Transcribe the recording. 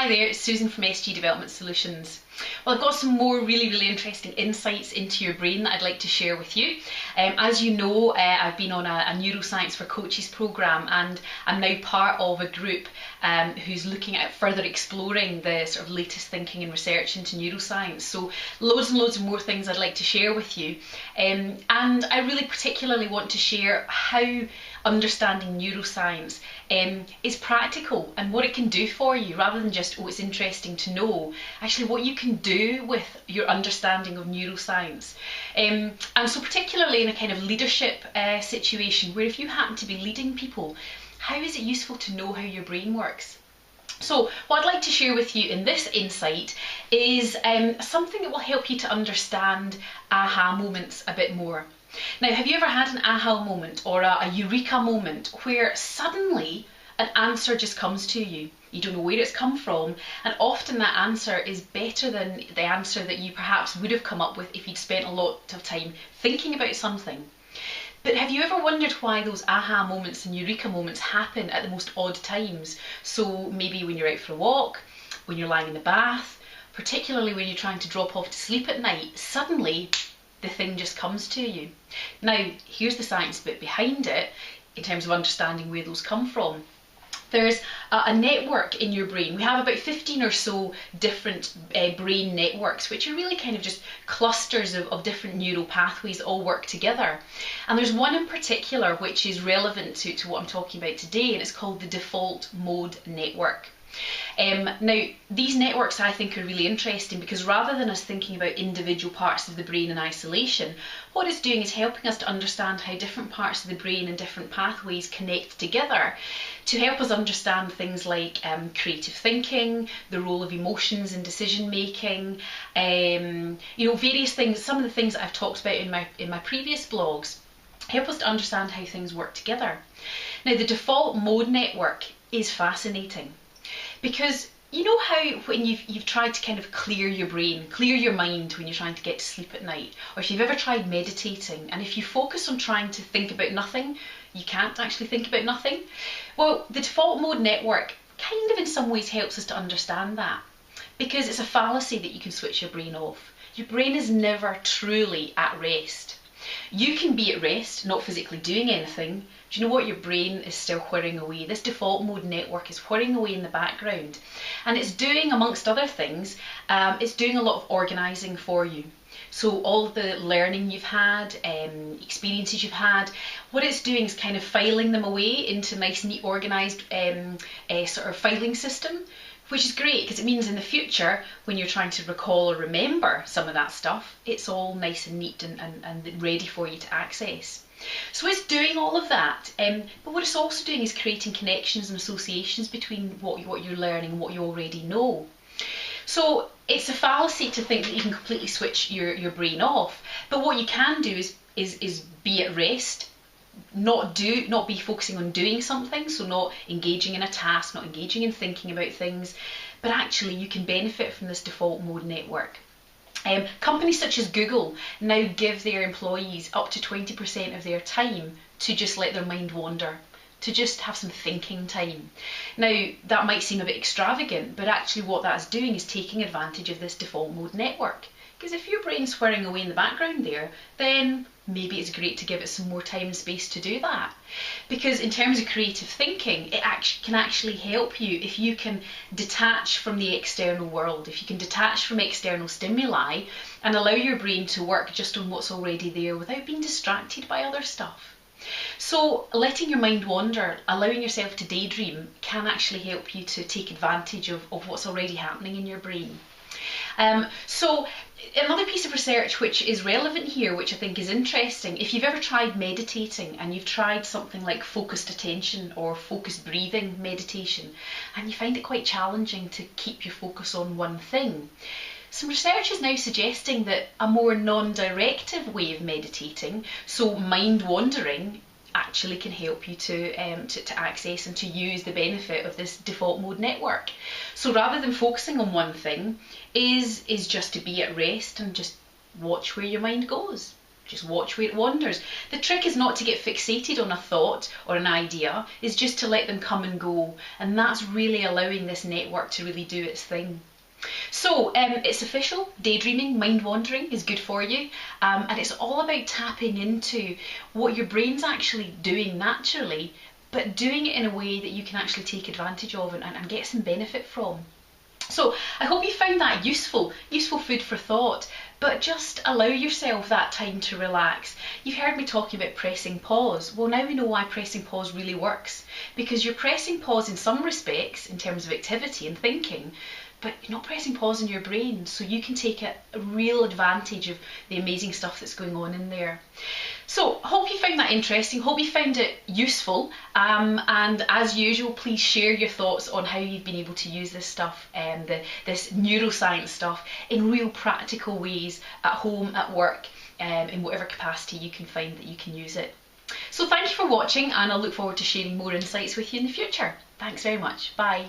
Hi there, it's Susan from SG Development Solutions. Well, I've got some more really interesting insights into your brain that I'd like to share with you. As you know, I've been on a Neuroscience for Coaches programme, and I'm now part of a group who's looking at further exploring the sort of latest thinking and research into neuroscience. So loads and loads of more things I'd like to share with you. And I really particularly want to share how understanding neuroscience is practical and what it can do for you, rather than just, oh, it's interesting to know, actually what you can do with your understanding of neuroscience. And so particularly in a kind of leadership situation, where if you happen to be leading people, how is it useful to know how your brain works? So what I'd like to share with you in this insight is something that will help you to understand aha moments a bit more. Now, have you ever had an aha moment or a eureka moment where suddenly an answer just comes to you? You don't know where it's come from, and often that answer is better than the answer that you perhaps would have come up with if you'd spent a lot of time thinking about something. But have you ever wondered why those aha moments and eureka moments happen at the most odd times? So maybe when you're out for a walk, when you're lying in the bath, particularly when you're trying to drop off to sleep at night, suddenly the thing just comes to you. Now, here's the science bit behind it in terms of understanding where those come from. There's a network in your brain. We have about 15 or so different brain networks, which are really kind of just clusters of different neural pathways that all work together. And there's one in particular which is relevant to what I'm talking about today, and it's called the default mode network. Now, these networks I think are really interesting because rather than us thinking about individual parts of the brain in isolation, what it's doing is helping us to understand how different parts of the brain and different pathways connect together to help us understand things like creative thinking, the role of emotions in decision making, various things. Some of the things that I've talked about in my previous blogs help us to understand how things work together. Now, the default mode network is fascinating. Because you know how when you've tried to kind of clear your brain, clear your mind when you're trying to get to sleep at night, or if you've ever tried meditating, and if you focus on trying to think about nothing, you can't actually think about nothing? Well, the default mode network kind of in some ways helps us to understand that, because it's a fallacy that you can switch your brain off. Your brain is never truly at rest. You can be at rest, not physically doing anything. Do you know what? Your brain is still whirring away. This default mode network is whirring away in the background, and it's doing, amongst other things, it's doing a lot of organising for you. So all the learning you've had, experiences you've had, what it's doing is kind of filing them away into a nice, neat, organised sort of filing system, which is great because it means in the future, when you're trying to recall or remember some of that stuff, it's all nice and neat and ready for you to access. So it's doing all of that, but what it's also doing is creating connections and associations between what you're learning and what you already know. So it's a fallacy to think that you can completely switch your brain off, but what you can do is be at rest, not be focusing on doing something, so not engaging in a task, not engaging in thinking about things, but actually you can benefit from this default mode network. Companies such as Google now give their employees up to 20% of their time to just let their mind wander, to just have some thinking time. Now, that might seem a bit extravagant, but actually what that's doing is taking advantage of this default mode network. Because if your brain's whirring away in the background there, then maybe it's great to give it some more time and space to do that. Because in terms of creative thinking, it can actually help you if you can detach from the external world, if you can detach from external stimuli and allow your brain to work just on what's already there without being distracted by other stuff. So letting your mind wander, allowing yourself to daydream, can actually help you to take advantage of what's already happening in your brain. So another piece of research which is relevant here, which I think is interesting, if you've ever tried meditating and you've tried something like focused attention or focused breathing meditation, and you find it quite challenging to keep your focus on one thing, some research is now suggesting that a more non-directive way of meditating, so mind wandering, actually can help you to access and to use the benefit of this default mode network. So rather than focusing on one thing, is just to be at rest and just watch where your mind goes. Just watch where it wanders. The trick is not to get fixated on a thought or an idea, it's just to let them come and go. And that's really allowing this network to really do its thing. So it's official, daydreaming, mind wandering is good for you, and it's all about tapping into what your brain's actually doing naturally, but doing it in a way that you can actually take advantage of and get some benefit from. So I hope you found that useful food for thought, but just allow yourself that time to relax. You've heard me talking about pressing pause. Well, now we know why pressing pause really works, because you're pressing pause in some respects in terms of activity and thinking, but you're not pressing pause in your brain, so you can take a real advantage of the amazing stuff that's going on in there. So I hope you found that interesting, hope you found it useful, and as usual, please share your thoughts on how you've been able to use this stuff, this neuroscience stuff, in real practical ways at home, at work, in whatever capacity you can find that you can use it. So thank you for watching, and I'll look forward to sharing more insights with you in the future. Thanks very much. Bye.